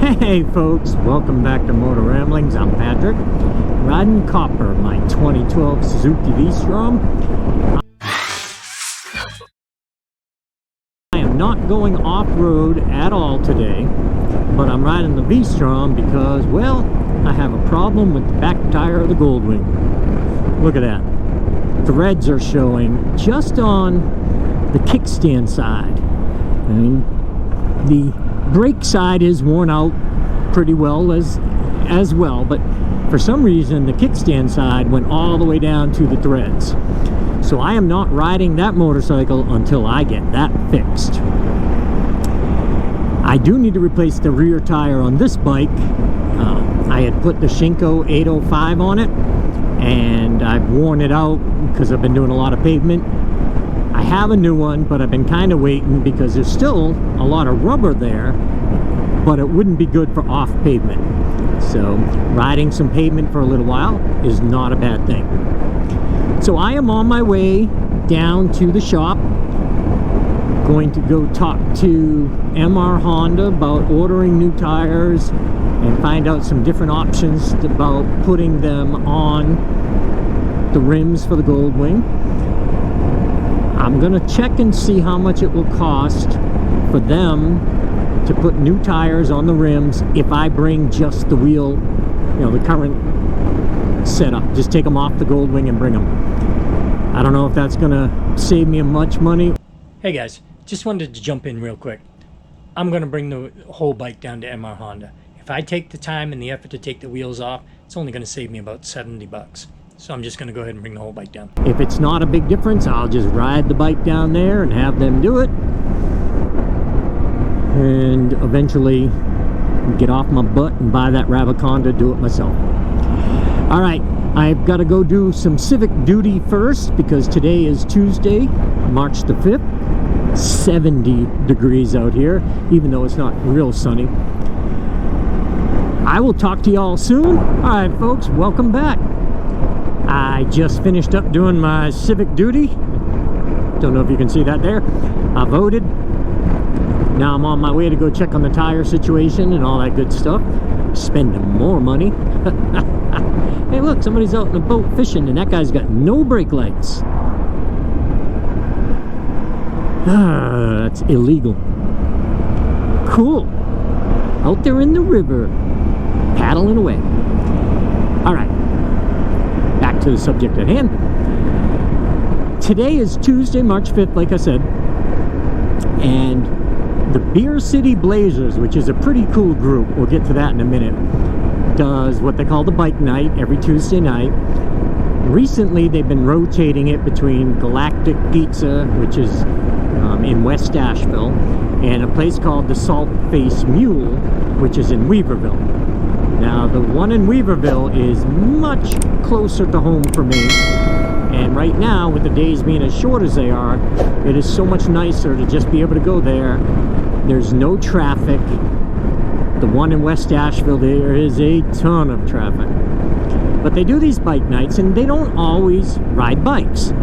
Hey folks, welcome back to Motoramblings. I'm Patrick, riding copper, my 2012 Suzuki Vstrom. I am not going off-road at all today, but I'm riding the Vstrom because, well, I have a problem with the back tire of the Goldwing. Look at that. Threads are showing just on the kickstand side. I mean, the brake side is worn out pretty well as well, but for some reason the kickstand side went all the way down to the threads. So I am not riding that motorcycle until I get that fixed. I do need to replace the rear tire on this bike. I had put the Shinko 805 on it, and I've worn it out because I've been doing a lot of pavement. I have a new one, but I've been kind of waiting because there's still a lot of rubber there, but it wouldn't be good for off pavement. So riding some pavement for a little while is not a bad thing. So I am on my way down to the shop, going to go talk to MR Honda about ordering new tires and find out some different options about putting them on the rims for the Goldwing. I'm gonna check and see how much it will cost for them to put new tires on the rims if I bring just the wheel, you know, the current setup. Just take them off the Goldwing and bring them. I don't know if that's gonna save me much money. Hey guys, just wanted to jump in real quick. I'm gonna bring the whole bike down to MR Honda. If I take the time and the effort to take the wheels off, it's only gonna save me about 70 bucks. So I'm just going to go ahead and bring the whole bike down. If it's not a big difference, I'll just ride the bike down there and have them do it. And eventually get off my butt and buy that Raviconda to do it myself. Alright, I've got to go do some civic duty first because today is Tuesday, March the 5th. 70 degrees out here, even though it's not real sunny. I will talk to y'all soon. Alright folks, welcome back. I just finished up doing my civic duty. Don't know if you can see that there. I voted. Now I'm on my way to go check on the tire situation and all that good stuff. Spending more money. Hey look, somebody's out in a boat fishing and that guy's got no brake lights. That's illegal. Cool. Out there in the river, paddling away. Alright. Back to the subject at hand. Today is Tuesday, March 5th, like I said, and the Beer City Blazers, which is a pretty cool group, we'll get to that in a minute, does what they call the bike night every Tuesday night. Recently they've been rotating it between Galactic Pizza, which is in West Asheville, and a place called the Salt Face Mule, which is in Weaverville. Now the one in Weaverville is much closer to home for me, and right now with the days being as short as they are, it is so much nicer to just be able to go there. There's no traffic. The one in West Asheville, there is a ton of traffic, but they do these bike nights and they don't always ride bikes.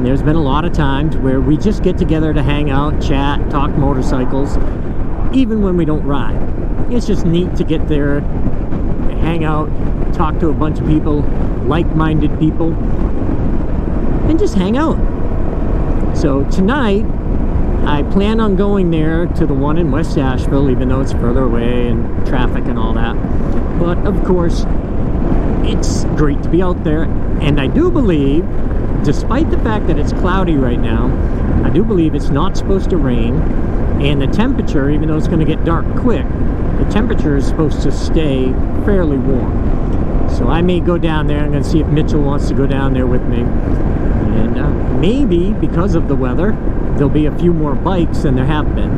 There's been a lot of times where we just get together to hang out, chat, talk motorcycles, even when we don't ride. It's just neat to get there, hang out, talk to a bunch of people, like-minded people, and just hang out. So tonight I plan on going there to the one in West Asheville, even though it's further away and traffic and all that. But of course it's great to be out there, and I do believe, despite the fact that it's cloudy right now, I do believe it's not supposed to rain, and the temperature, even though it's going to get dark quick, the temperature is supposed to stay fairly warm. So I may go down there. I'm going to see if Mitchell wants to go down there with me. And maybe, because of the weather, there'll be a few more bikes than there have been.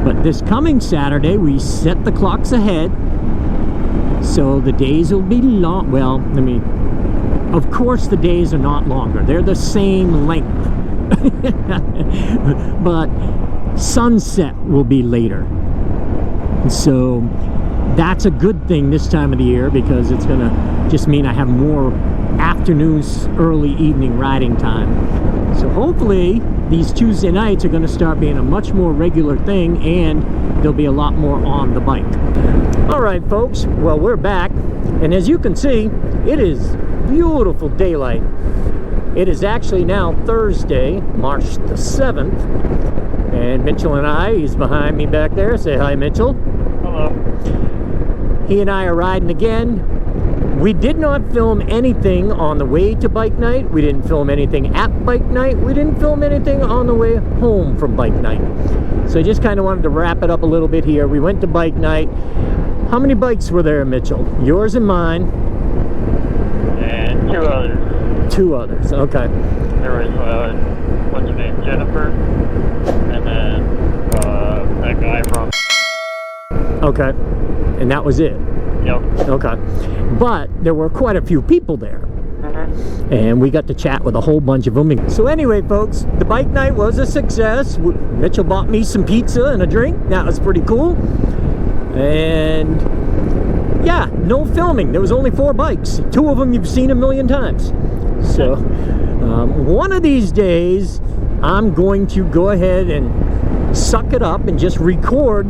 But this coming Saturday, we set the clocks ahead. So the days will be long. Well, of course the days are not longer. They're the same length. But sunset will be later. So that's a good thing this time of the year because it's gonna just mean I have more afternoons, early evening riding time. So hopefully these Tuesday nights are going to start being a much more regular thing, and there'll be a lot more on the bike. All right, folks, well, we're back, and as you can see, it is beautiful daylight. It is actually now Thursday, March the 7th, and Mitchell and I, he's behind me back there. Say hi, Mitchell. Hello. He and I are riding again. We did not film anything on the way to bike night. We didn't film anything at bike night. We didn't film anything on the way home from bike night. So I just kind of wanted to wrap it up a little bit here. We went to bike night. How many bikes were there, Mitchell? Yours and mine. And two others. Two others, okay. There was, what's her name, Jennifer, and then that guy from... Okay, and that was it? Yep. Okay. But there were quite a few people there. And we got to chat with a whole bunch of them. So anyway, folks, the bike night was a success. Mitchell bought me some pizza and a drink. That was pretty cool. And yeah, no filming. There was only 4 bikes. 2 of them you've seen a million times. So one of these days, I'm going to go ahead and suck it up and just record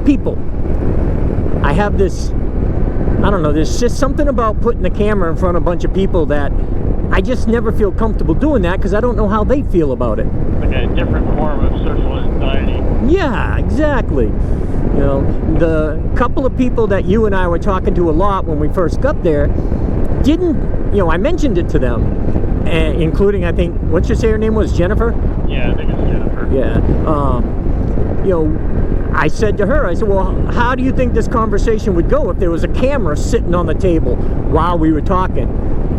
people. I have this, I don't know, there's just something about putting the camera in front of a bunch of people that I just never feel comfortable doing that, because I don't know how they feel about it. Like a different form of social anxiety. Yeah, exactly. You know, the couple of people that you and I were talking to a lot when we first got there didn't, you know, I mentioned it to them, including, I think, what'd you say her name was, Jennifer? Yeah, I think it's Jennifer. Yeah. You know, I said to her, I said, well, how do you think this conversation would go if there was a camera sitting on the table while we were talking?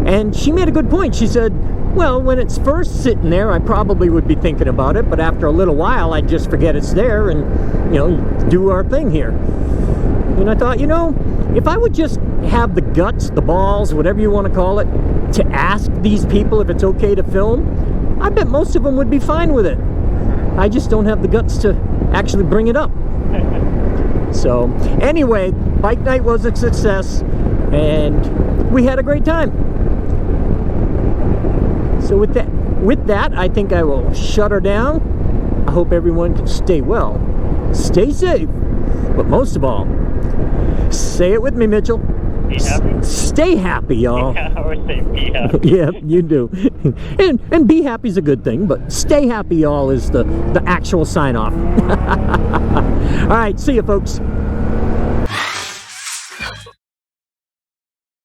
And she made a good point. She said, well, when it's first sitting there, I probably would be thinking about it, but after a little while, I'd just forget it's there and, you know, do our thing here. And I thought, you know, if I would just have the guts, the balls, whatever you want to call it, to ask these people if it's okay to film, I bet most of them would be fine with it. I just don't have the guts to actually bring it up. So anyway, bike night was a success, and we had a great time. So with that, I think I will shut her down. I hope everyone can stay well, stay safe, but most of all, say it with me, Mitchell. Be happy. Stay happy, y'all. Yeah, I would say be happy. Yeah, you do. and be happy is a good thing, but stay happy, y'all, is the actual sign off. All right, see you, folks.